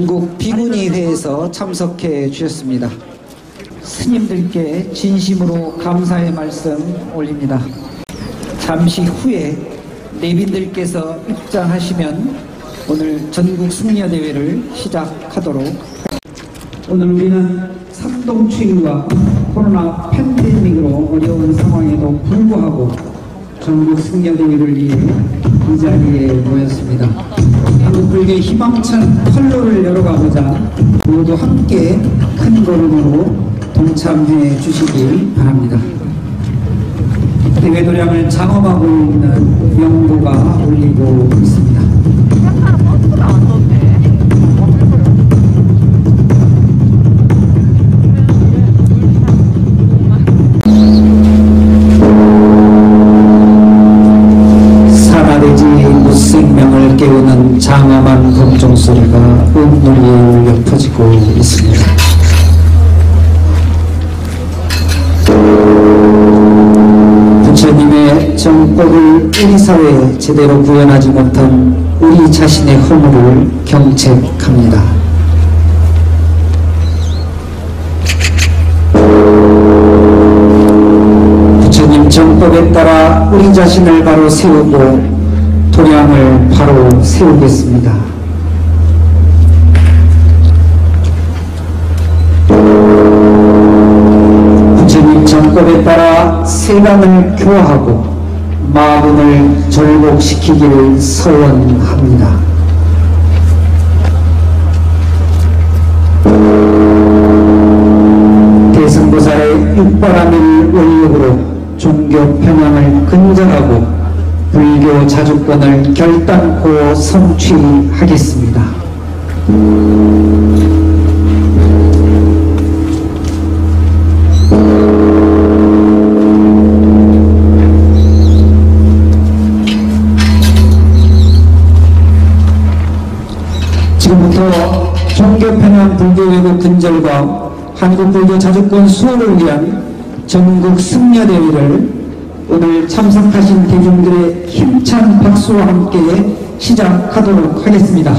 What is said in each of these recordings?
전국 비구니회에서 참석해 주셨습니다. 스님들께 진심으로 감사의 말씀 올립니다. 잠시 후에 내빈들께서 입장하시면 오늘 전국 승려대회를 시작하도록 하겠습니다. 오늘 우리는 상동추위와 코로나 팬데믹으로 어려운 상황에도 불구하고 전국 승려대회를 위해 이 자리에 모였습니다. 한국불교의 희망찬 활로를 열어가보자 모두 함께 큰 걸음으로 동참해 주시기 바랍니다. 대회 도량을 장엄하고 있는 명보가 올리고 있습니다. 산하대지 무생명을 깨우는 장엄한 검종소리가 읍놀이에 울려 퍼지고 있습니다. 부처님의 정법을 우리 사회에 제대로 구현하지 못한 우리 자신의 허물을 경책합니다. 부처님 정법에 따라 우리 자신을 바로 세우고 도량을 바로 세우겠습니다. 부처님 정법에 따라 세간을 교화하고 마분을 절복시키기를 서원합니다. 대승보살의 육바라밀 원력으로 종교 편향을 근절하고 불교 자주권을 결단코 성취하겠습니다. 지금부터 종교 편향 불교 왜곡 근절과 한국 불교 자주권 수호를 위한 전국 승려대회를 오늘 참석하신 대중들의 힘찬 박수와 함께 시작하도록 하겠습니다.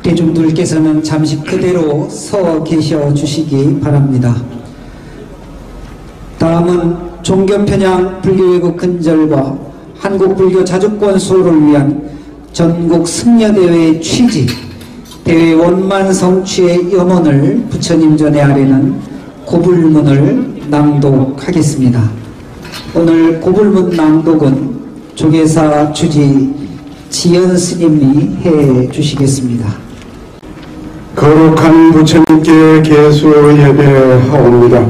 대중들께서는 잠시 그대로 서 계셔 주시기 바랍니다. 다음은 종교 편향 불교 왜곡 근절과 한국 불교 자주권 수호를 위한 전국 승려대회의 취지, 대회 원만 성취의 염원을 부처님 전에 아뢰는 고불문을 낭독하겠습니다. 오늘 고불문 낭독은 조계사 주지 지연 스님이 해 주시겠습니다. 거룩한 부처님께 계수 예배하옵니다.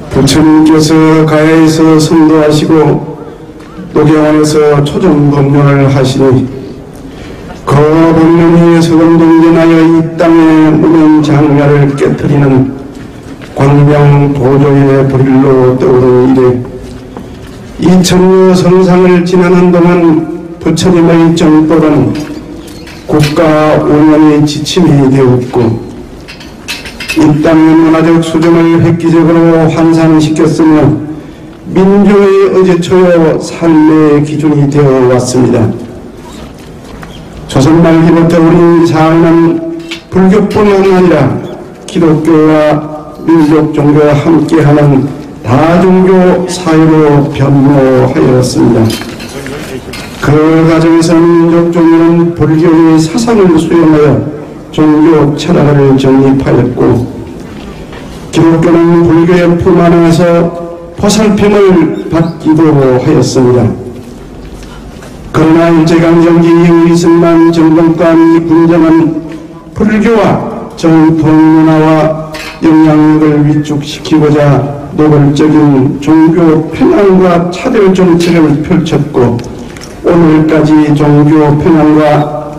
부처님께서 가야에서 선도하시고 녹양원에서 초정법문을 하시니 그 법문이 서금동전하여 이 땅의 무명 장야를 깨뜨리는 광명 도조의 불일로 떠오른 이래 2000여 성상을 지나는 동안 부처님의 정법은 국가 운영의 지침이 되었고 이 땅의 문화적 수준을 획기적으로 환상시켰으며 민족의 의제초요 삶의 기준이 되어 왔습니다. 조선 말기부터 우리 사회는 불교뿐만 아니라 기독교와 민족 종교와 함께하는 다종교 사회로 변모하였습니다. 그 과정에서 민족 종교는 불교의 사상을 수용하여 종교 철학을 정립하였고 기독교는 불교의 품 안에서 보살핌을 받기도 하였습니다. 그러나 일제강점기 이후 이승만 정권간 군정은 불교와 정통문화와 영향력을 위축시키고자 노골적인 종교 편향과 차별 정책을 펼쳤고 오늘까지 종교 편향과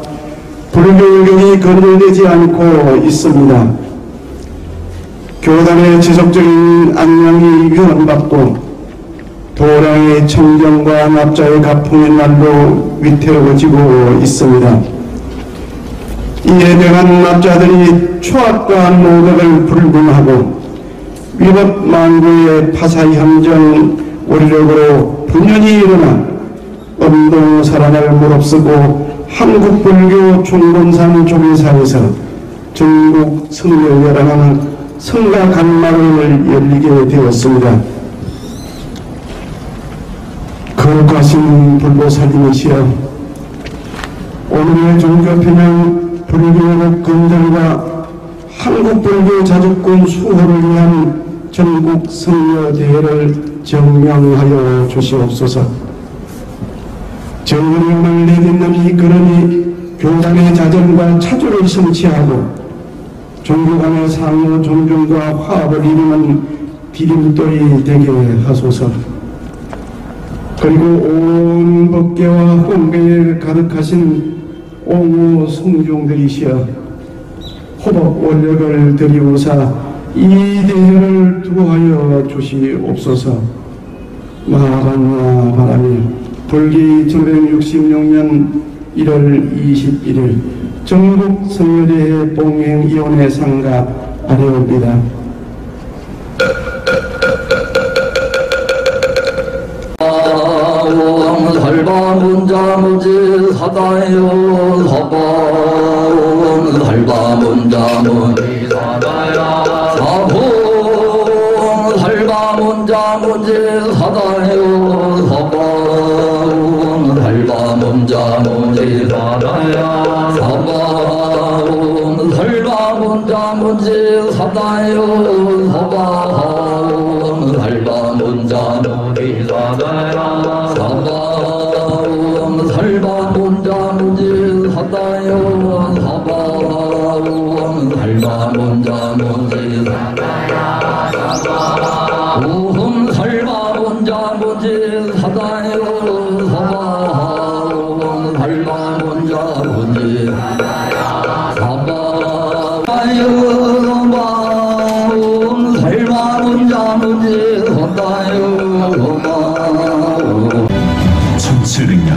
불교육이 건절되지 않고 있습니다. 교단의 지속적인 안녕이 위헌받고 도량의 청정과 납자의 가풍의 날로 위태로워지고 있습니다. 이에 대한 납자들이 추악과 노력을 불문하고 위법 망고의 파사현정 원력으로 분연히 일어나 엄동 살아날 무릅쓰고 한국불교 종본산 조계사에서 전국 성묘회라는 성가 간마를 열리게 되었습니다. 거룩하신 불보살님이시여, 오늘의 종교편향 불교의 근절과 한국불교 자주권 수호를 위한 전국 성묘대회를 정명하여 주시옵소서. 정령을 내딛는 이 걸음이 교단의 자전과 차주를 성취하고 종교 간의 상호 존중과 화합을 이루는 디딤돌이 되게 하소서. 그리고 온 법계와 홍배에 가득하신 옹호 성종들이시여, 호법 원력을 드리우사 이 대회를 두하여 주시옵소서. 마하반야 바라니 불기 1966년 1월 21일 전국 성묘대회 봉행위원회 상가 아래옵니다. 살바문자무지 사다요 사바옴 살바문자무지 사다야 사봄 살바문자무지 사다요 사바옴 살바문자무지 사다야 사바옴 살바문자무지 사다요 사바옴 살바문자무지 사다야 사바옴 살바문자무지 사다요 사바옴 살바문자무지 사다야 사바옴 살바문자무지 사다요 사바옴 살바문자무지 사다야 사바옴 살바문자무지 사다요 1700년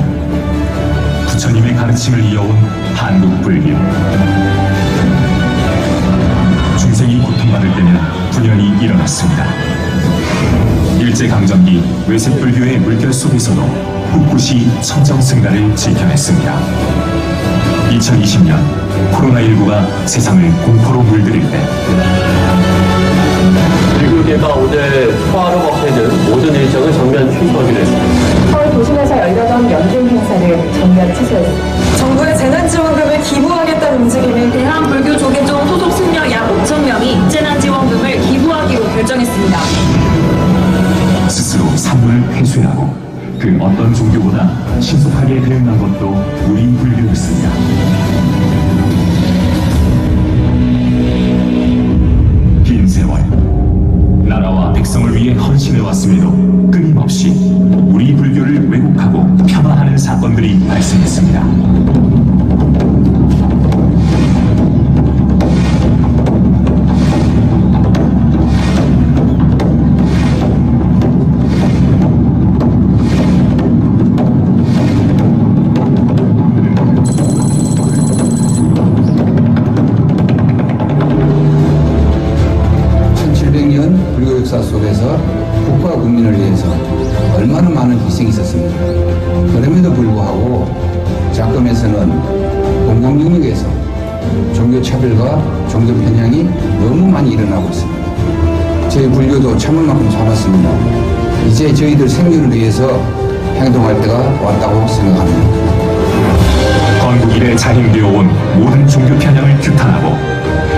부처님의 가르침을 이어온 한국불교. 중생이 고통받을 때는 분연히 일어났습니다. 일제강점기 외세불교의 물결 속에서도 꿋꿋이 청정승가를 지켜냈습니다. 2020년 코로나19가 세상을 공포로 물들일 때 불교계가 오늘 초하루 법회는 모든 일정을 전면 취소하기로 했습니다. 서울 도심에서 열려던 연중 행사를 전면 취소했습니다. 정부의 재난지원금을 기부하겠다는 움직임인 대한불교조계종 소속 승려 약 5,000명이 재난지원금을 기부하기로 결정했습니다. 스스로 산물을 회수하고 그 어떤 종교보다 신속하게 대응한 것도 우리 불교였습니다. 긴 세월 나라와 백성을 위해 헌신해왔음에도 끊임없이 우리 불교를 왜곡하고 폄하하는 사건들이 발생했습니다. 속에서 국가 국민을 위해서 얼마나 많은 희생이 있었습니까? 그럼에도 불구하고 작금에서는 공공 영역에서 종교차별과 종교 편향이 너무 많이 일어나고 있습니다. 저희 불교도 참을 만큼 참았습니다. 이제 저희들 생존을 위해서 행동할 때가 왔다고 생각합니다. 건국 이래 자행되어 온 모든 종교 편향을 규탄하고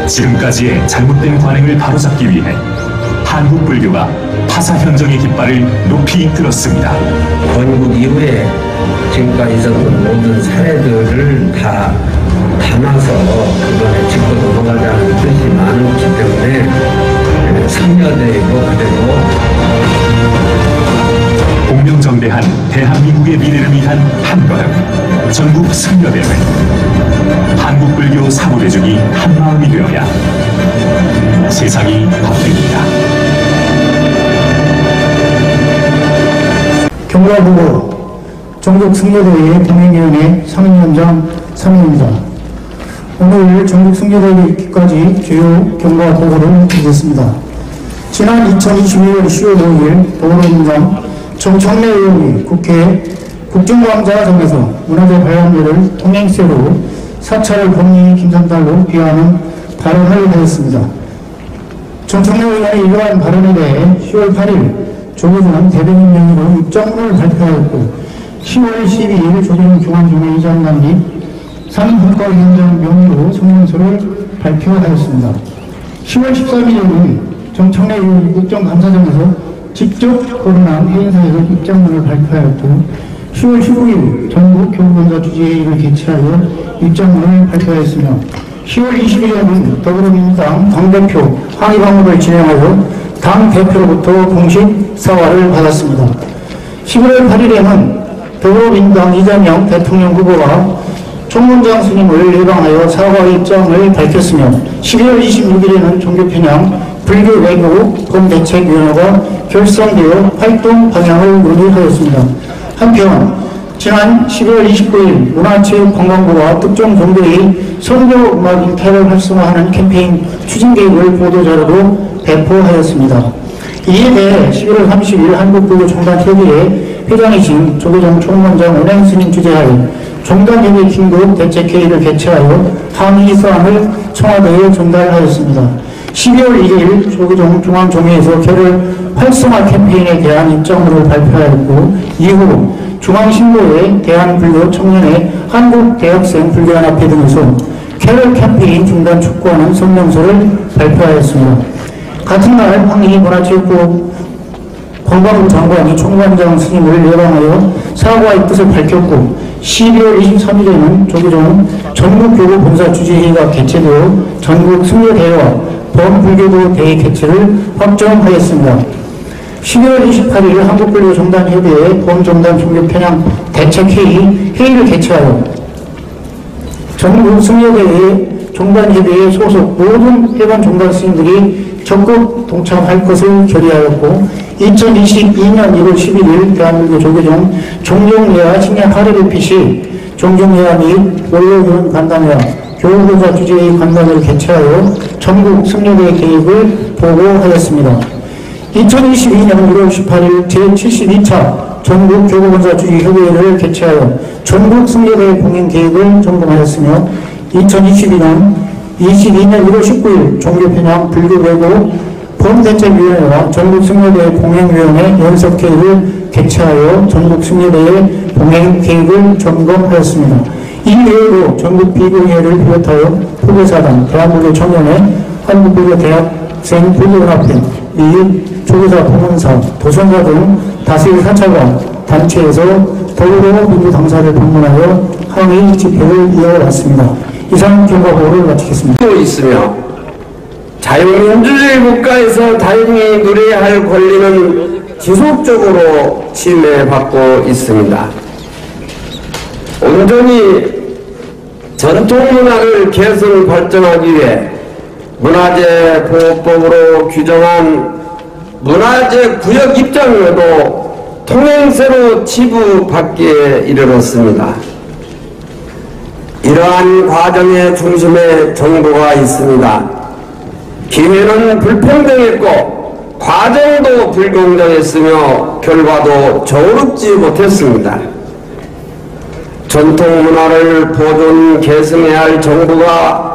지금까지의 잘못된 관행을 바로잡기 위해 한국 불교가 파사현정의 깃발을 높이 들었습니다. 건국 이후에 지금까지 있었던 모든 사례들을 다 담아서 그번에 짚고 넘어가자는 뜻이 많기 때문에 성녀대이고 그대로 공명정대한 대한민국의 미래를 위한 한걸음 전국 성녀대회. 한국 불교 사부대중이 한마음이 되어야 세상이 바뀝니다. 경과보고 전국 승려대회 동행위원회 상임위원장 3입니다. 오늘 전국 승려대회 있기까지 주요 경과보고를 드리겠습니다. 지난 2022년 10월 5일 더불어민주당 정청래 의원이 국회 국정감사장에서 문화재 발언들을 통행세로 사찰을 본인이 김산달로 비하하는 발언을 하였습니다. 정청래 의원의 이러한 발언에 대해 10월 8일 조계종 대변인 명의로 입장문을 발표하였고 10월 12일 조계종 중앙조계의장단 및 상임분과위원장 명의로 성명서를 발표하였습니다. 10월 13일에는 정청래 의원이 국정감사장에서 직접 거론한 회의사에서 입장문을 발표하였고 10월 15일 전국 교구본사 주재회의를 개최하여 입장문을 발표하였으며 10월 20일에는 더불어민주당 당대표 항의 방문을 진행하여 당대표로부터 공식 사과를 받았습니다. 11월 8일에는 더불어민주당 이재명 대통령 후보가 총무장 스님을 예방하여 사과 입장을 밝혔으며 12월 26일에는 종교편향 불교 외교 범대책위원회가 결성되어 활동 방향을 논의하였습니다. 한편 지난 12월 29일 문화체육관광부가 특정 종교의 선교음악 인태를 활성화하는 캠페인 추진 계획을 보도자료로 배포하였습니다. 이에 대해 11월 30일 한국불교종단협의회 회장이신 조계종 총무장 은행스님 주재하에 종단협의 긴급 대책회의를 개최하여 항의 사항을 청와대에 전달하였습니다. 12월 1일 조계종 중앙종회에서 개를 활성화 캠페인에 대한 입장문을 발표하였고 이후 중앙신보회 대한불교 청년회 한국대학생 불교연합회 등에서 캐럴 캠페인 중단 촉구하는 성명서를 발표하였습니다. 같은 날 황희 문화체육부 관광부 장관이 총관장 스님을 예방하여 사과의 뜻을 밝혔고 12월 23일에는 조계종 전국교구본사 주재회의가 개최되어 전국 승려대회와 범불교도 대회 개최를 확정하였습니다. 12월 28일 한국불교종단협의회 범종단 종교편향 대책회의를 개최하여 전국 승려대회 종단협의회 소속 모든 회관 종단 스님들이 적극 동참할 것을 결의하였고 2022년 1월 11일 대한민국 조계종 종종예화 칭례 하례를 피시 종종예화 및 원로위원 간담회와 교구본사 주재회의 간담회를 개최하여 전국 승려대회 계획을 보고하였습니다. 2022년 1월 18일 제72차 전국 교구본사 주의협의회를 개최하여 전국 승려대회 공연 계획을 점검하였으며 2022년 1월 19일 종교편향 불교외고 범대책위원회와 전국 승려대회 봉행위원회 연석회의를 개최하여 전국 승려대회 봉행 계획을 점검하였습니다. 이 외에도 전국 비공회를 비롯하여 후보사단, 대한불교 청년회, 한국불교대학생 불교연합회 및 조교사 봉헌사, 도선사 등 다수의 사찰과 단체에서 더불어 당사를 방문하여 항의 집회를 이어왔습니다. 이상 경과보고를 마치겠습니다. 있으며 자유민주주의 국가에서 다행히 누려야 할 권리는 지속적으로 침해받고 있습니다. 온전히 전통문화를 개선 발전하기 위해 문화재 보호법으로 규정한 문화재 구역 입장료도 통행세로 지부받기에 이르렀습니다. 이러한 과정의 중심에 정부가 있습니다. 기회는 불평등했고 과정도 불공정했으며 결과도 저울up지 못했습니다. 전통문화를 보존 개선해야 할 정부가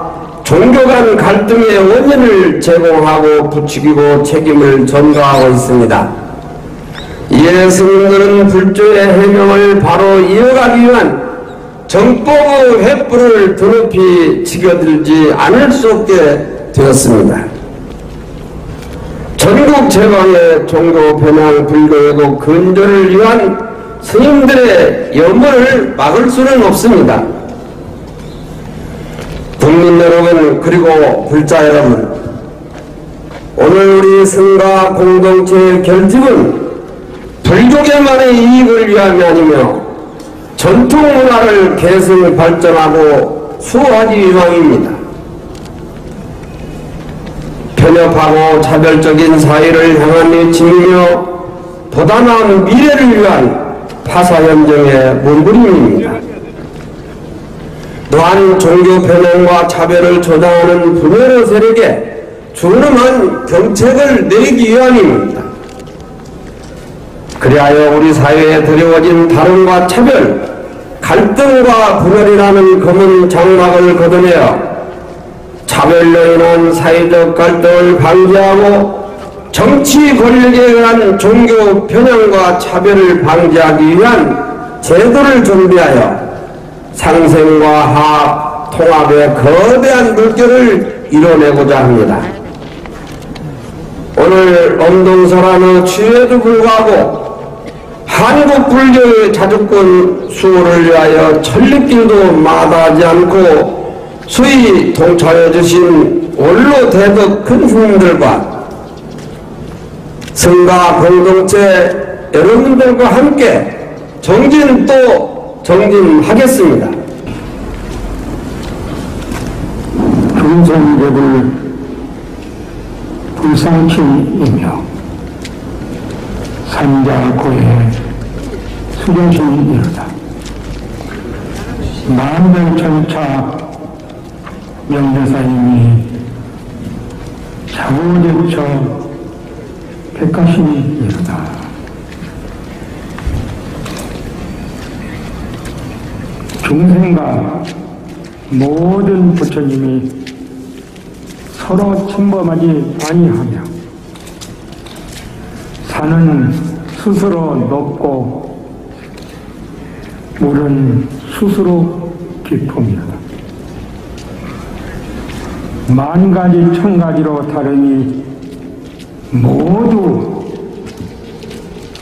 종교 간 갈등의 원인을 제공하고 부추기고 책임을 전가하고 있습니다. 이에 스님들은 불조의 해명을 바로 이어가기 위한 정법의 횃불을 드높이 지켜들지 않을 수 없게 되었습니다. 전국 제방의 종교 편향 불교외고 근절을 위한 스님들의 염원을 막을 수는 없습니다. 국민 여러분 그리고 불자 여러분, 오늘 우리 승가 공동체의 결집은 불교계만의 이익을 위함이 아니며 전통문화를 개선 발전하고 수호하기 위함입니다. 편협하고 차별적인 사회를 향한 외침이며 보다 나은 미래를 위한 파사현정의 몸부림입니다. 또한 종교 편향과 차별을 조장하는 불매의 세력에 준엄한 경책을 내리기 위함입니다. 그리하여 우리 사회에 드리워진 다름과 차별, 갈등과 분열이라는 검은 장막을 걷어내어 차별로 인한 사회적 갈등을 방지하고 정치 권력에 의한 종교 편향과 차별을 방지하기 위한 제도를 준비하여 상생과 화합, 통합의 거대한 물결을 이뤄내고자 합니다. 오늘 엄동설화의 취해에도 불구하고 한국 불교의 자주권 수호를 위하여 천리길도 마다하지 않고 수히 동참해 주신 원로 대덕 큰 스님들과 성가 공동체 여러분들과 함께 정진 또 정진하겠습니다. 중생법을 불상치이며 산자고의 수조신이로다. 만병천차 명대사님이 자고대처 백가신이로다. 중생과 모든 부처님이 서로 침범하지 아니하며 산은 스스로 높고 물은 스스로 깊음이다. 만 가지 천 가지로 다르니 모두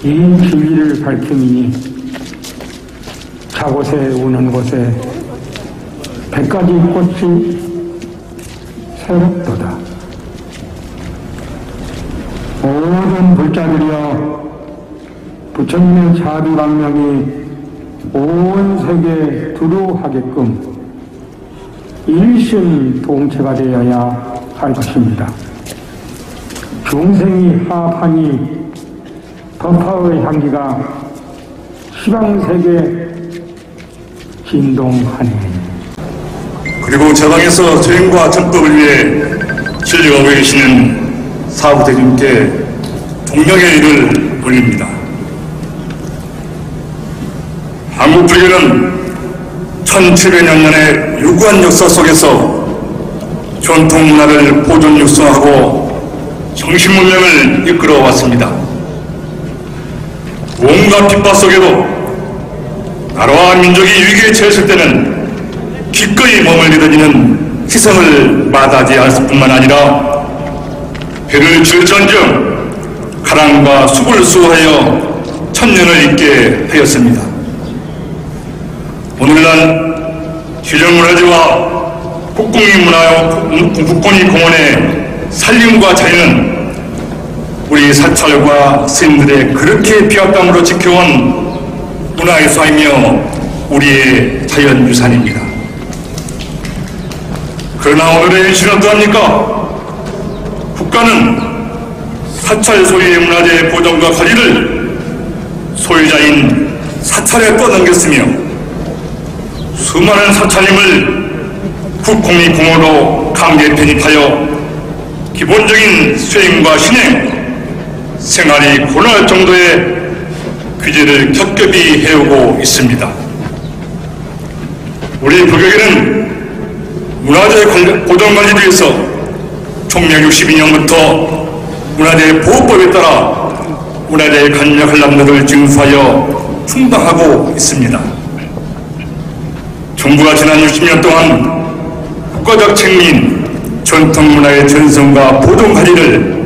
이 진리를 밝힘이니 자곳에 우는 곳에 100가지 꽃이 새롭도다. 모든 불자들이여 부처님의 자비광명이 온 세계에 두루하게끔 일심동체가 되어야 할 것입니다. 중생이 화합하니 법화의 향기가 시방세계에 진동하네. 그리고 제방에서 죄인과 전법을 위해 진료하고 계시는 사부대님께 동명의 일을 올립니다. 한국 불교는 1700여 년의 유구한 역사 속에서 전통 문화를 보존 육성하고 정신 문명을 이끌어 왔습니다. 온갖 핍박 속에도 나라와 민족이 위기에 처했을 때는 기꺼이 몸을 내던지는 희생을 마다하지 않을 뿐만 아니라 배를 줄 전쟁, 가랑과 숲을 수호하여 천년을 잇게 하였습니다. 오늘날 기존문화재와 국공이 공원의 산림과 자연은 우리 사찰과 스님들의 그렇게 피와 땀으로 지켜온 문화의 수이며 우리의 자연유산입니다. 그러나 오늘의 현실은 어떠합니까? 국가는 사찰 소유의 문화재 보존과 관리를 소유자인 사찰에 떠넘겼으며 수많은 사찰임을 국공립공원으로 강제 편입하여 기본적인 수행과 신행, 생활이 곤란할 정도의 규제를 겹겹이 해오고 있습니다. 우리 불교계는 문화재 보존관리를 위해서 총명 62년부터 문화재 보호법에 따라 문화재 관련 관람료를 징수하여 충당하고 있습니다. 정부가 지난 60년 동안 국가적 책무인 전통문화의 전성과 보존관리를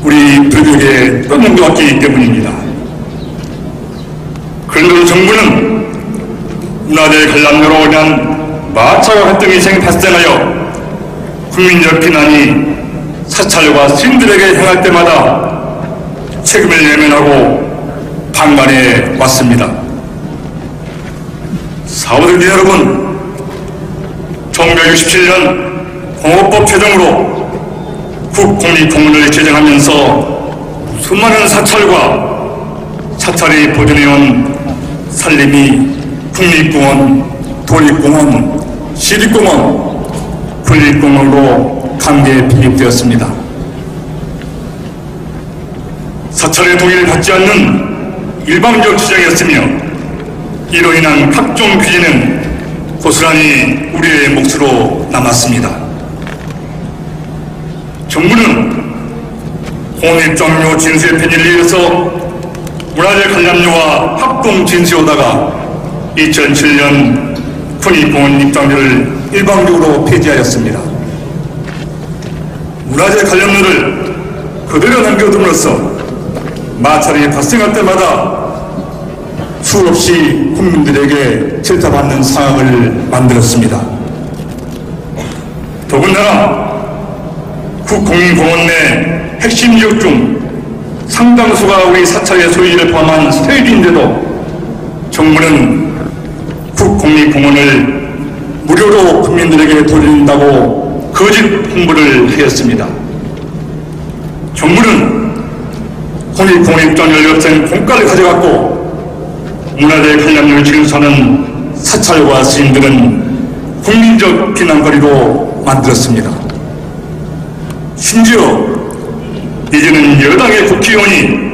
우리 불교계에 떠넘겨왔기 때문입니다. 그런데도 정부는 문화재 관람료로 인한 마찰과 갈등이 발생하여 국민적 비난이 사찰과 스님들에게 향할 때마다 책임을 외면하고 방관해 왔습니다. 사부들 여러분, 1967년 공업법 제정으로 국공립공원을 제정하면서 수많은 사찰과 사찰이 보존해온 산림이 국립공원, 도립공원, 시립공원, 군립공원으로 강제 편입되었습니다. 사찰의 동의를 받지 않는 일방적 주장이었으며 이로 인한 각종 규제는 고스란히 우리의 몫으로 남았습니다. 정부는 공립장료 진수의 편의를 위해서 문화재 관람료와 합동 진수오다가 2007년 군입공원 입장료를 일방적으로 폐지하였습니다. 문화재 관람료를 그대로 남겨둠으로써 마찰이 발생할 때마다 수없이 국민들에게 질타받는 상황을 만들었습니다. 더군다나 국공립공원 내 핵심 지역 중 상당수가 우리 사찰의 소유지를 포함한 소유지인데도 정부는 국공립공원을 무료로 국민들에게 돌린다고 거짓 홍보를 하였습니다. 정부는 공립공원입장료를 없앤 공가를 가져갔고 문화재 관람료를 징수하는 사찰과 스님들은 국민적 비난거리로 만들었습니다. 심지어 이제는 여당의 국회의원이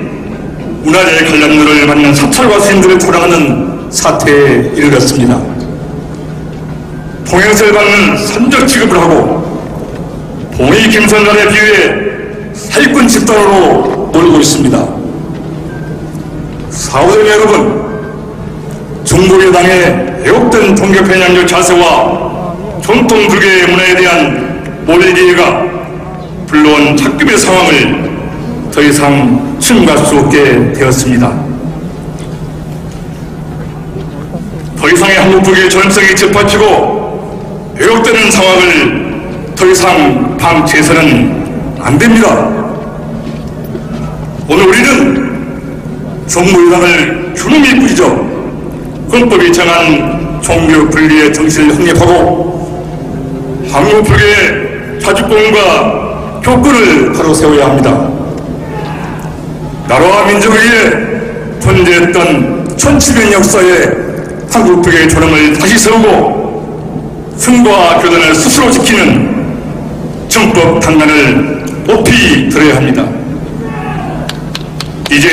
문화재 관람료를 받는 사찰과 스님들을 조롱하는 사태에 이르렀습니다. 통행세를 받는 선적 취급을 하고 봉의 김선관에 비유해 사기꾼 집단으로 놀고 있습니다. 사후생 여러분, 중국 여당의 왜곡된 종교 편향적 자세와 전통 불교의 문화에 대한 몰리기가 불러온 착급의 상황을 더 이상 침묵할 수 없게 되었습니다. 더 이상의 한국 불교의 전성이 짓밟히고 왜곡되는 상황을 더 이상 방치해서는 안 됩니다. 오늘 우리는 정부 여당을 주름이 꾸짖어 헌법이 정한 종교 분리의 정신을 확립하고 한국 불교의 자주권과 교권을 바로 세워야 합니다. 나라와 민족을 위해 존재했던 1700년 역사의 한국 불교의 존엄을 다시 세우고 승과 교단을 스스로 지키는 정법 단단을 높이 들어야 합니다. 이제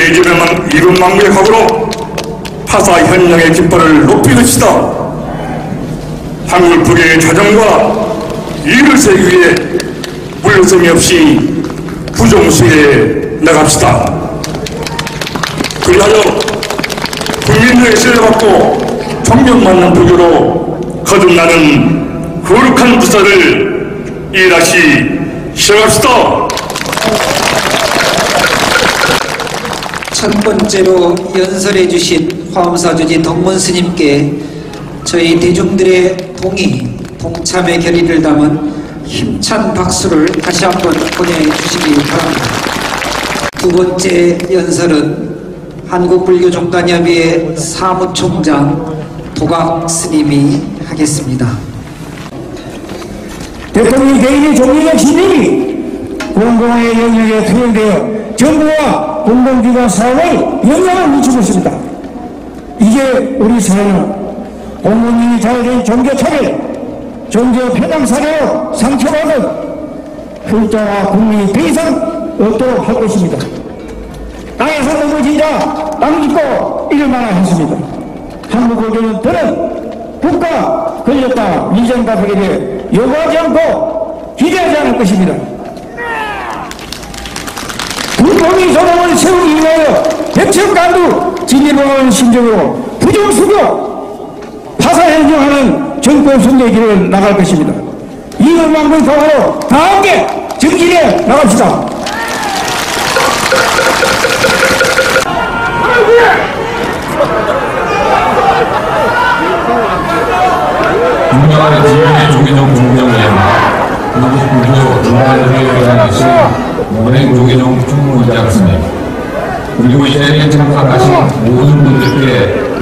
이분만무의 각오로 파사 현령의 깃발을 높이 듭시다. 한국 불교의 자정과 이익을 세우기 위해 물러섬이 없이 부정수에 나갑시다. 그리하여 국민들의 신뢰받고 존경받는 불교로 거듭나는 거룩한 부사를 일하시 시작합시다. 첫 번째로 연설해 주신 화엄사주지 덕문스님께 저희 대중들의 동의, 동참의 결의를 담은 힘찬 박수를 다시 한번 보내주시기 바랍니다. 두 번째 연설은 한국불교종단협의회 사무총장 도각스님이 하겠습니다. 대통령 개인의 종교적 신념이 공공의 영역에 투영되어 정부와 공공기관 사회에 영향을 미치고 있습니다. 이제 우리 사회는 공무원이 자유로운 종교차별, 종교 편향 사례로 상처받은 훌자와 국민이 더 이상 없도록 할 것입니다. 땅에서 넘어지자 땅 짚고 일어나야 했습니다. 한국불교는 더는 국가 걸렸다 위정답하게 되어 요구하지 않고 기대하지 않을 것입니다. 불법의 소동을 세우기 위하여 백척간두 진일보하는 심정으로 부정수교 파사행정하는 정권 선대의 길을 나갈 것입니다. 이것만큼 각오로 다 함께 정진해 나갑시다. 유명한 지금의 조계종 총무장님, 한국불교 중앙회의회장이신 문행 조계종 총무장스님, 그리고 이 자리에 참석하신 모든 분들께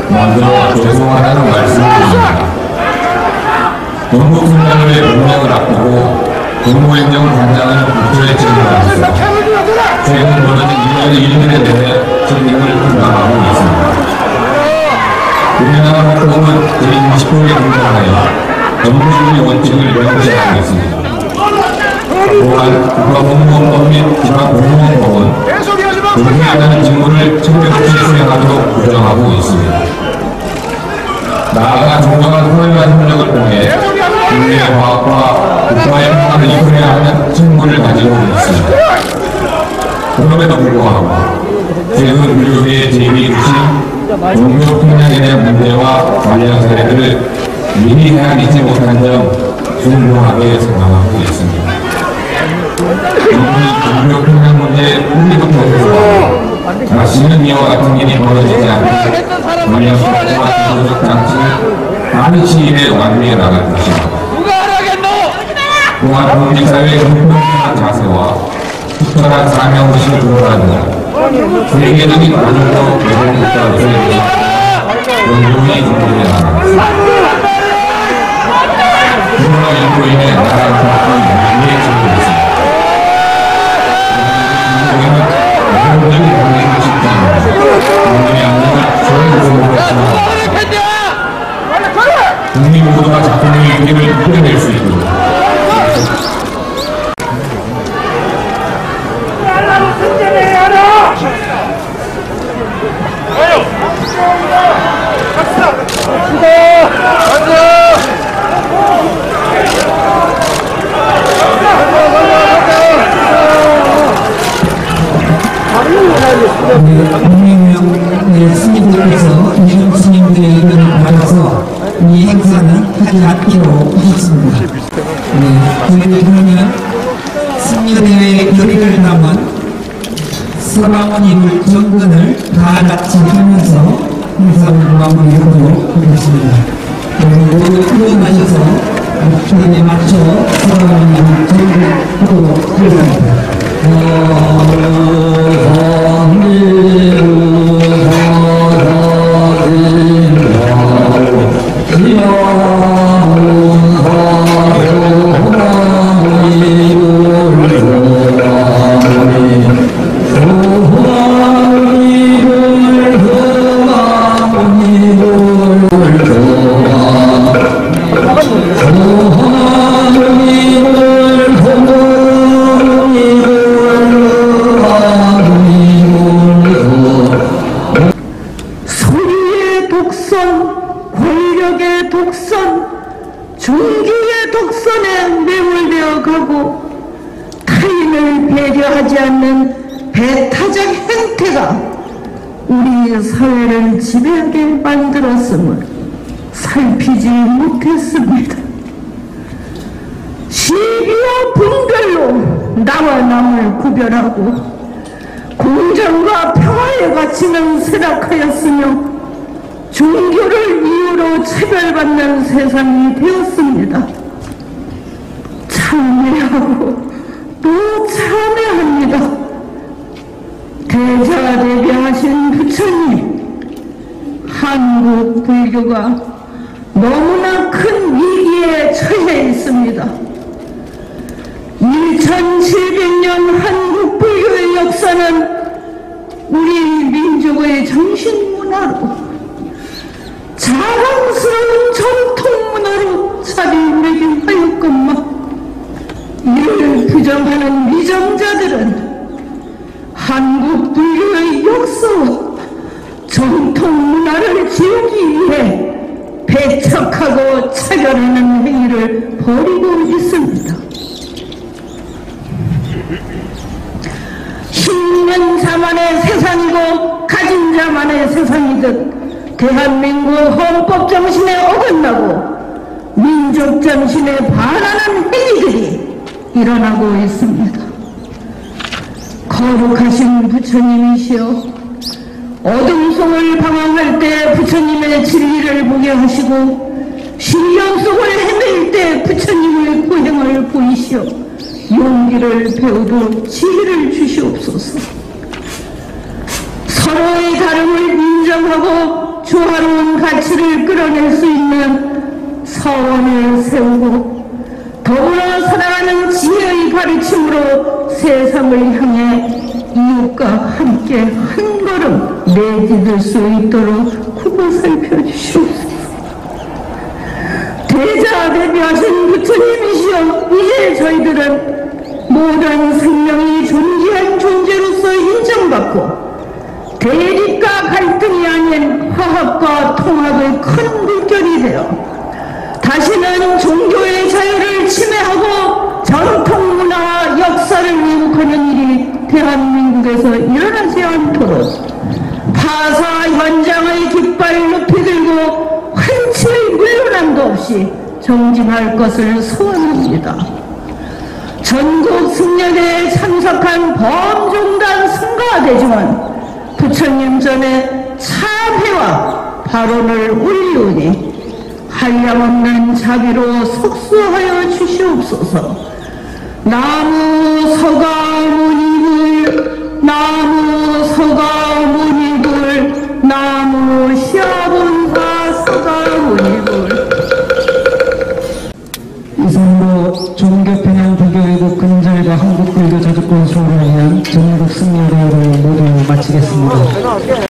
먼저 죄송하다는 말씀을 드립니다. 전국순장의 운명을 앞두고 공무행정단장은 국토에 책임을 최근 벌어진 일들에 대해 책임을 분담하고 있습니다. 우리나라 법은 제20호에 등장하여 전부주의 원칙을 명시하고 있습니다. 또한 국가공무원법 및 지방공무원법은 공무원이라는 직무를 청렴없이 수행하도록 규정하고 있습니다. 나아가 정당한 통일과 협력을 통해 국민의 화합과 국가의 평화를 이끌어야 하는 책무를 가지고 있습니다. 그럼에도 불구하고 최근 불교계의 제2주신 종교 평양에 대한 문제와 관련 사례들을 미리 헤아리지 못한 점 중요하게 생각하고 있습니다. 종교 평양 문제 훈리부터 다시는 이와 같은 일이 벌어지지 않게 관련 사업과 기술적 장치를 빠른 시일에 완비해 나갈 것입니다. 또한 국민사회의 공평한 자세와 특별한 사명의식을 동반하는 세계적인 가족으로 개발국가로서의 연구이 준비해 나갑니다. 코로나19로 인해 나라의 통합은 위기에 처해 있습니다. 중국에는 모든 관계를 집중합니다. 국민의 안전을 조용히 지원합니다. 국민 모두가 작품의 위기를 이겨낼 수 있도록 국민명의 스님들께서 이런 스님들의 의견을 받아서 이 행사는 하지 않기로 하셨습니다. 그를 들으면 승려대회의 결의를 담은 서방원이불 정근을 다 같이 하면서 행사를 마무리하도록 하겠습니다. 모두 일어나셔서 목표에 맞춰 서방원이불 정근을 하도록 하겠습니다. 권력의 독선, 종교의 독선에 매몰되어 가고 타인을 배려하지 않는 배타적 행태가 우리 사회를 지배하게 만들었음을 살피지 못했습니다. 시기와 분별로 나와 남을 구별하고 공정과 평화의 가치는 쇠락하였으며 종교를 이유로 차별받는 세상이 되었습니다. 참회하고 또 참회합니다. 대자대비하신 부처님, 한국 불교가 너무나 큰 위기에 처해 있습니다. 1700년 한국 불교의 역사는 우리 민족의 정신문화로 자랑스러운 전통문화로 자리매김하였건만 이를 부정하는 위정자들은 한국 불교의 역사와 전통문화를 지우기 위해 배척하고 차별하는 행위를 벌이고 있습니다. 힘있는 자만의 세상이고 가진 자만의 세상이듯 대한민국 헌법 정신에 어긋나고 민족 정신에 반하는 행위들이 일어나고 있습니다. 거룩하신 부처님이시여, 어둠 속을 방황할 때 부처님의 진리를 보게 하시고 신령 속을 헤맬 때 부처님의 고행을 보이시어 용기를 배우도록 지혜를 주시옵소서. 서로의 다름을 인정하고 조화로운 가치를 끌어낼 수 있는 서원을 세우고 더불어 살아가는 지혜의 가르침으로 세상을 향해 이웃과 함께 한 걸음 내디딜 수 있도록 구분 살펴주시옵소서. 대자대비하신 부처님이시여, 이제 저희들은 모든 생명이 존재한 존재로서 인정받고 대립과 갈등이 아닌 화합과 통합의 큰 물결이 되어 다시는 종교의 자유를 침해하고 전통 문화와 역사를 왜곡하는 일이 대한민국에서 일어나지 않도록 파사 현장의 깃발 높이 들고 한치의 물러남도 없이 정진할 것을 소원합니다. 전국 승려대에 참석한 범종단 성가대중은 부처님 전에 참회와 발언을 올리오니 한량없는 자비로 속수하여 주시옵소서. 나무 서가모니불 나무 서가모니불 나무 시아본사 서가모니불. 이상으로 종교편향 불교외국 근절과 한국불교 자주권 수호를 위한 전국 승려대회를 모두 마치겠습니다.